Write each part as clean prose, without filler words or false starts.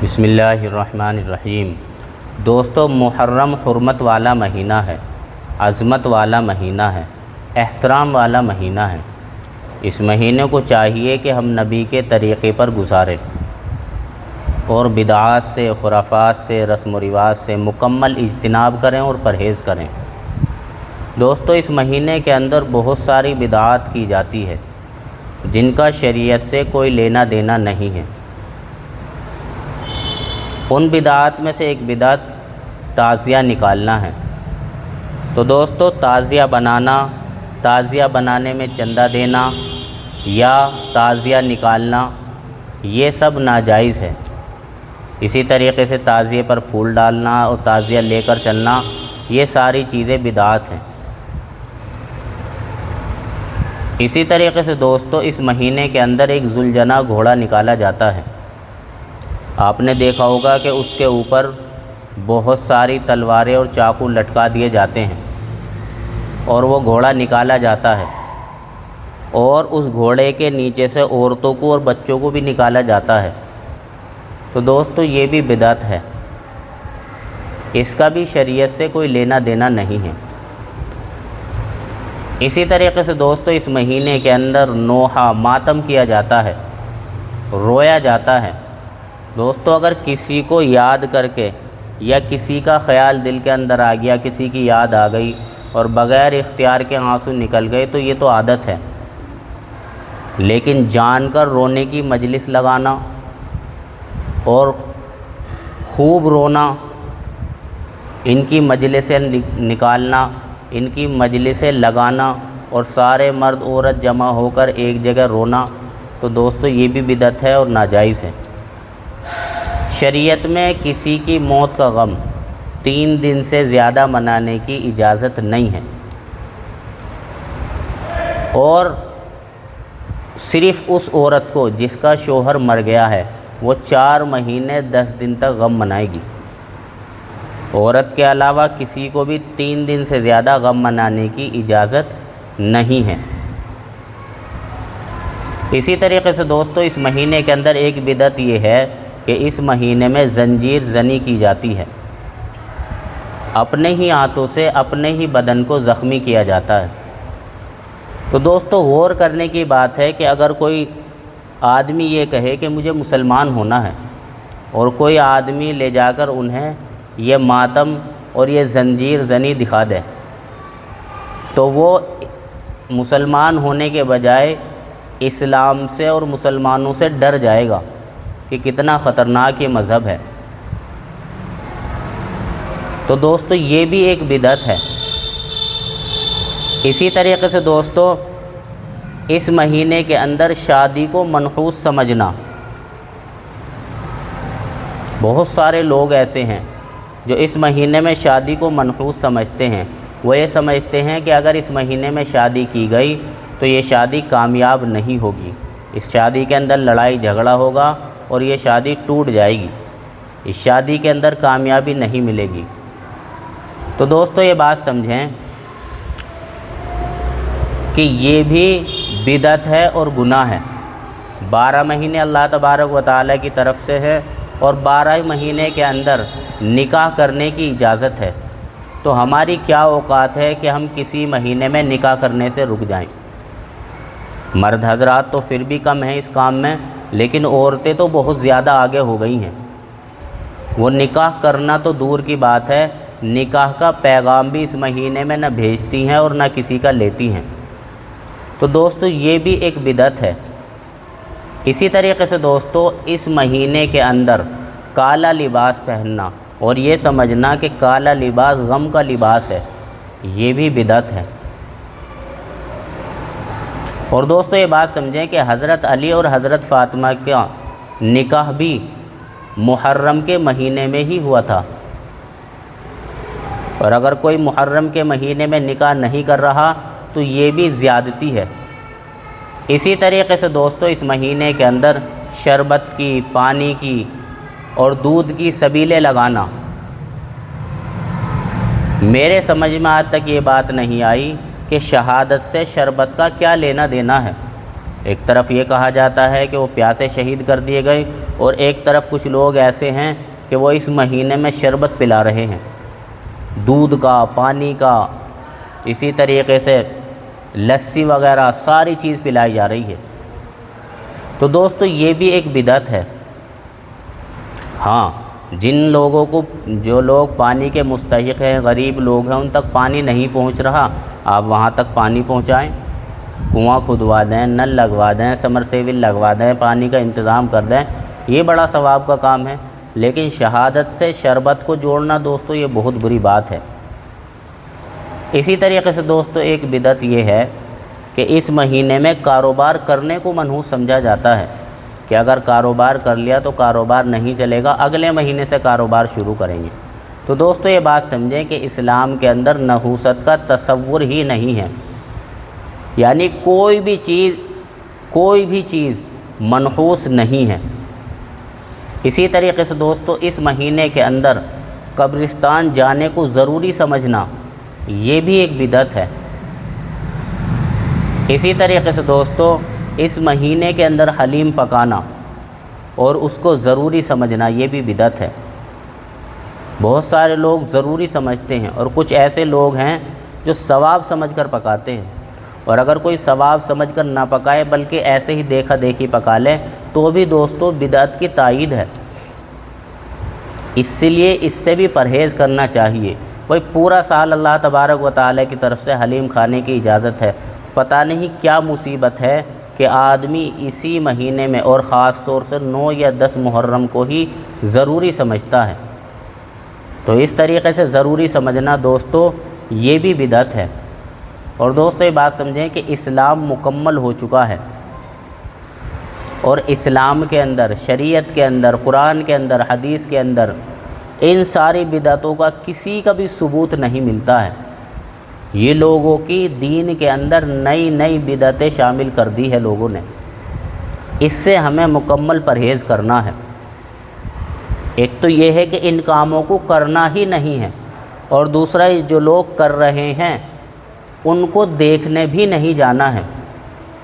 بسم اللہ الرحمن الرحیم۔ دوستو، محرم حرمت والا مہینہ ہے، عظمت والا مہینہ ہے، احترام والا مہینہ ہے۔ اس مہینے کو چاہیے کہ ہم نبی کے طریقے پر گزاریں اور بدعات سے، خرافات سے، رسم و رواج سے مکمل اجتناب کریں اور پرہیز کریں۔ دوستو، اس مہینے کے اندر بہت ساری بدعات کی جاتی ہے جن کا شریعت سے کوئی لینا دینا نہیں ہے۔ ان بدعات میں سے ایک بدعت تعزیہ نکالنا ہے۔ تو دوستو، تعزیہ بنانے میں چندہ دینا یا تعزیہ نکالنا یہ سب ناجائز ہے۔ اسی طریقے سے تعزیے پر پھول ڈالنا اور تعزیہ لے کر چلنا یہ ساری چیزیں بدعات ہیں۔ اسی طریقے سے دوستو، اس مہینے کے اندر ایک ذوالجناح گھوڑا نکالا جاتا ہے۔ آپ نے دیکھا ہوگا کہ اس کے اوپر بہت ساری تلواریں اور چاقو لٹکا دیے جاتے ہیں اور وہ گھوڑا نکالا جاتا ہے، اور اس گھوڑے کے نیچے سے عورتوں کو اور بچوں کو بھی نکالا جاتا ہے۔ تو دوستو، یہ بھی بدعت ہے، اس کا بھی شریعت سے کوئی لینا دینا نہیں ہے۔ اسی طریقے سے دوستو، اس مہینے کے اندر نوحہ ماتم کیا جاتا ہے، رویا جاتا ہے۔ دوستو، اگر کسی کو یاد کر کے یا کسی کا خیال دل کے اندر آ گیا، کسی کی یاد آ گئی اور بغیر اختیار کے آنسو نکل گئے تو یہ تو عادت ہے، لیکن جان کر رونے کی مجلس لگانا اور خوب رونا، ان کی مجلسیں نکالنا، ان کی مجلسیں لگانا اور سارے مرد عورت جمع ہو کر ایک جگہ رونا، تو دوستو یہ بھی بدعت ہے اور ناجائز ہے۔ شریعت میں کسی کی موت کا غم 3 دن سے زیادہ منانے کی اجازت نہیں ہے، اور صرف اس عورت کو جس کا شوہر مر گیا ہے وہ 4 مہینے 10 دن تک غم منائے گی۔ عورت کے علاوہ کسی کو بھی 3 دن سے زیادہ غم منانے کی اجازت نہیں ہے۔ اسی طریقے سے دوستو، اس مہینے کے اندر ایک بدعت یہ ہے کہ اس مہینے میں زنجیر زنی کی جاتی ہے، اپنے ہی ہاتھوں سے اپنے ہی بدن کو زخمی کیا جاتا ہے۔ تو دوستو، غور کرنے کی بات ہے کہ اگر کوئی آدمی یہ کہے کہ مجھے مسلمان ہونا ہے اور کوئی آدمی لے جا کر انہیں یہ ماتم اور یہ زنجیر زنی دکھا دے، تو وہ مسلمان ہونے کے بجائے اسلام سے اور مسلمانوں سے ڈر جائے گا کہ کتنا خطرناک یہ مذہب ہے۔ تو دوستو، یہ بھی ایک بدعت ہے۔ اسی طریقے سے دوستو، اس مہینے کے اندر شادی کو منحوس سمجھنا، بہت سارے لوگ ایسے ہیں جو اس مہینے میں شادی کو منحوس سمجھتے ہیں۔ وہ یہ سمجھتے ہیں کہ اگر اس مہینے میں شادی کی گئی تو یہ شادی کامیاب نہیں ہوگی، اس شادی کے اندر لڑائی جھگڑا ہوگا اور یہ شادی ٹوٹ جائے گی، اس شادی کے اندر کامیابی نہیں ملے گی۔ تو دوستو، یہ بات سمجھیں کہ یہ بھی بدعت ہے اور گناہ ہے۔ 12 مہینے اللہ تبارک و تعالیٰ کی طرف سے ہے، اور 12 مہینے کے اندر نکاح کرنے کی اجازت ہے۔ تو ہماری کیا اوقات ہے کہ ہم کسی مہینے میں نکاح کرنے سے رک جائیں؟ مرد حضرات تو پھر بھی کم ہیں اس کام میں، لیکن عورتیں تو بہت زیادہ آگے ہو گئی ہیں۔ وہ نکاح کرنا تو دور کی بات ہے، نکاح کا پیغام بھی اس مہینے میں نہ بھیجتی ہیں اور نہ کسی کا لیتی ہیں۔ تو دوستو، یہ بھی ایک بدعت ہے۔ اسی طریقے سے دوستو، اس مہینے کے اندر کالا لباس پہننا اور یہ سمجھنا کہ کالا لباس غم کا لباس ہے، یہ بھی بدعت ہے۔ اور دوستو، یہ بات سمجھیں کہ حضرت علی اور حضرت فاطمہ کا نکاح بھی محرم کے مہینے میں ہی ہوا تھا، اور اگر کوئی محرم کے مہینے میں نکاح نہیں کر رہا تو یہ بھی زیادتی ہے۔ اسی طریقے سے دوستو، اس مہینے کے اندر شربت کی، پانی کی اور دودھ کی سبیلیں لگانا، میرے سمجھ میں آج تک یہ بات نہیں آئی کہ شہادت سے شربت کا کیا لینا دینا ہے، ایک طرف یہ کہا جاتا ہے کہ وہ پیاسے شہید کر دیے گئے، اور ایک طرف کچھ لوگ ایسے ہیں کہ وہ اس مہینے میں شربت پلا رہے ہیں، دودھ کا، پانی کا، اسی طریقے سے لسی وغیرہ ساری چیز پلائی جا رہی ہے۔ تو دوستو یہ بھی ایک بدعت ہے۔ ہاں، جن لوگوں کو، جو لوگ پانی کے مستحق ہیں، غریب لوگ ہیں، ان تک پانی نہیں پہنچ رہا، آپ وہاں تک پانی پہنچائیں، کنواں کھدوا دیں، نل لگوا دیں، سمرسیبل لگوا دیں، پانی کا انتظام کر دیں، یہ بڑا ثواب کا کام ہے۔ لیکن شہادت سے شربت کو جوڑنا دوستو یہ بہت بری بات ہے۔ اسی طریقے سے دوستو ایک بدعت یہ ہے کہ اس مہینے میں کاروبار کرنے کو منحوس سمجھا جاتا ہے کہ اگر کاروبار کر لیا تو کاروبار نہیں چلے گا، اگلے مہینے سے کاروبار شروع کریں گے۔ تو دوستو یہ بات سمجھیں کہ اسلام کے اندر نحوست کا تصور ہی نہیں ہے، یعنی کوئی بھی چیز منحوس نہیں ہے۔ اسی طریقے سے دوستو اس مہینے کے اندر قبرستان جانے کو ضروری سمجھنا یہ بھی ایک بدعت ہے۔ اسی طریقے سے دوستو اس مہینے کے اندر حلیم پکانا اور اس کو ضروری سمجھنا یہ بھی بدعت ہے۔ بہت سارے لوگ ضروری سمجھتے ہیں، اور کچھ ایسے لوگ ہیں جو ثواب سمجھ کر پکاتے ہیں، اور اگر کوئی ثواب سمجھ کر نہ پکائے بلکہ ایسے ہی دیکھا دیکھی پکا لے تو بھی دوستو بدعت کی تائید ہے۔ اس لیے اس سے بھی پرہیز کرنا چاہیے۔ کوئی پورا سال اللہ تبارک و تعالیٰ کی طرف سے حلیم کھانے کی اجازت ہے، پتہ نہیں کیا مصیبت ہے کہ آدمی اسی مہینے میں اور خاص طور سے 9 یا 10 محرم کو ہی ضروری سمجھتا ہے۔ تو اس طریقے سے ضروری سمجھنا دوستو یہ بھی بدعت ہے۔ اور دوستو یہ بات سمجھیں کہ اسلام مکمل ہو چکا ہے، اور اسلام کے اندر، شریعت کے اندر، قرآن کے اندر، حدیث کے اندر ان ساری بدعتوں کا کسی کا بھی ثبوت نہیں ملتا ہے۔ یہ لوگوں کی دین کے اندر نئی بدعتیں شامل کر دی ہے لوگوں نے، اس سے ہمیں مکمل پرہیز کرنا ہے۔ ایک تو یہ ہے کہ ان کاموں کو کرنا ہی نہیں ہے، اور دوسرا جو لوگ کر رہے ہیں ان کو دیکھنے بھی نہیں جانا ہے۔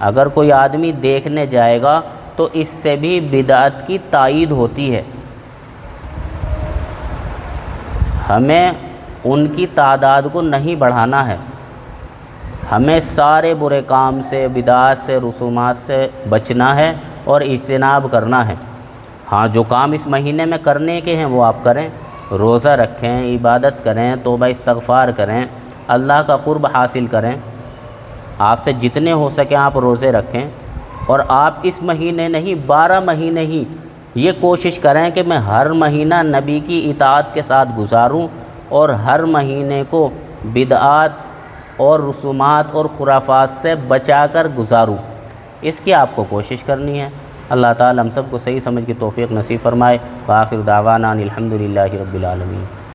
اگر کوئی آدمی دیکھنے جائے گا تو اس سے بھی بدعت کی تائید ہوتی ہے۔ ہمیں ان کی تعداد کو نہیں بڑھانا ہے، ہمیں سارے برے کام سے، بدعات سے، رسومات سے بچنا ہے اور اجتناب کرنا ہے۔ ہاں، جو کام اس مہینے میں کرنے کے ہیں وہ آپ کریں، روزہ رکھیں، عبادت کریں، توبہ استغفار کریں، اللہ کا قرب حاصل کریں۔ آپ سے جتنے ہو سکیں آپ روزے رکھیں، اور آپ اس مہینے نہیں 12 مہینے ہی یہ کوشش کریں کہ میں ہر مہینہ نبی کی اطاعت کے ساتھ گزاروں، اور ہر مہینے کو بدعات اور رسومات اور خرافات سے بچا کر گزاروں۔ اس کی آپ کو کوشش کرنی ہے۔ اللہ تعالی ہم سب کو صحیح سمجھ کی توفیق نصیب فرمائے۔ وآخر دعوانا ان الحمد للہ رب العالمین۔